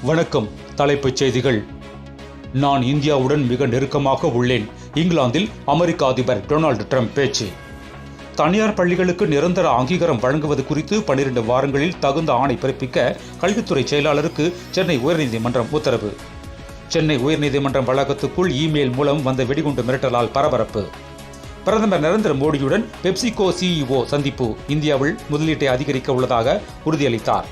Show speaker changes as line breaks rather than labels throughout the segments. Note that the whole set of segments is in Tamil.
வணக்கம். தலைப்புச் செய்திகள். நான் இந்தியாவுடன் மிக நெருக்கமாக உள்ளேன். இங்கிலாந்தில் அமெரிக்க அதிபர் டொனால்டு ட்ரம்ப் பேச்சு. தனியார் பள்ளிகளுக்கு நிரந்தர அங்கீகாரம் வழங்குவது குறித்து 12 வாரங்களில் தகுந்த ஆணை பிறப்பிக்க கல்வித்துறை செயலாளருக்கு சென்னை உயர்நீதிமன்றம் உத்தரவு. சென்னை உயர்நீதிமன்றம் வளாகத்துக்குள் இமெயில் மூலம் வந்த வெடிகுண்டு மிரட்டலால் பரபரப்பு. பிரதமர் நரேந்திர மோடியுடன் பெப்சிகோ சிஇஓ சந்திப்பு. இந்தியாவில் முதலீட்டை அதிகரிக்க உள்ளதாக உறுதியளித்தார்.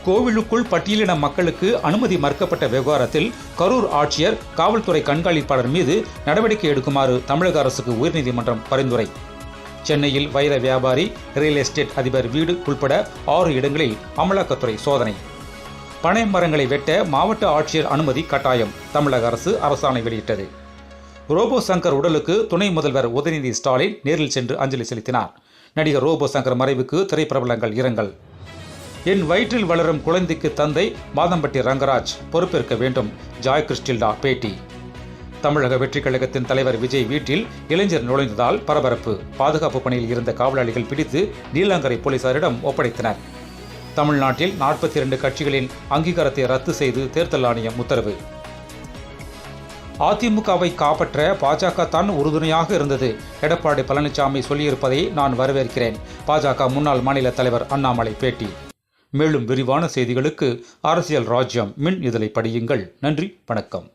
கோவிலுக்குள் பட்டியலின மக்களுக்கு அனுமதி மறுக்கப்பட்ட விவகாரத்தில் கரூர் ஆட்சியர், காவல்துறை கண்காணிப்பாளர் மீது நடவடிக்கை எடுக்குமாறு தமிழக அரசுக்கு உயர்நீதிமன்றம் பரிந்துரை. சென்னையில் வைர வியாபாரி, ரியல் எஸ்டேட் அதிபர் வீடு உள்பட 6 இடங்களில் அமலாக்கத்துறை சோதனை. பனை மரங்களை வெட்ட மாவட்ட ஆட்சியர் அனுமதி கட்டாயம். தமிழக அரசு அரசாணை வெளியிட்டது. ரோபோ சங்கர் உடலுக்கு துணை முதல்வர் உதயநிதி ஸ்டாலின் நேரில் சென்று அஞ்சலி செலுத்தினார். நடிகர் ரோபோ சங்கர் மறைவுக்கு திரைப்பிரபலங்கள் இரங்கல். என் வயிற்றில் வளரும் குழந்தைக்கு தந்தை மாதம்பட்டி ரங்கராஜ் பொறுப்பேற்க வேண்டும். ஜாய் கிறிஸ்டில்டா பேட்டி. தமிழக வெற்றிக் கழகத்தின் தலைவர் விஜய் வீட்டில் இளைஞர் நுழைந்ததால் பரபரப்பு. பாதுகாப்பு பணியில் இருந்த காவலாளிகள் பிடித்து நீலாங்கரை போலீசாரிடம் ஒப்படைத்தனர். தமிழ்நாட்டில் 42 கட்சிகளின் அங்கீகாரத்தை ரத்து செய்து தேர்தல் ஆணையம் உத்தரவு. அதிமுகவை காப்பாற்ற பாஜக தான் உறுதுணையாக இருந்தது. எடப்பாடி பழனிசாமி சொல்லியிருப்பதை நான் வரவேற்கிறேன். பாஜக முன்னாள் மாநில தலைவர் அண்ணாமலை பேட்டி. மேலும் விரிவான செய்திகளுக்கு அரசியல் ராஜ்யம் மின் இதழை படியுங்கள். நன்றி, வணக்கம்.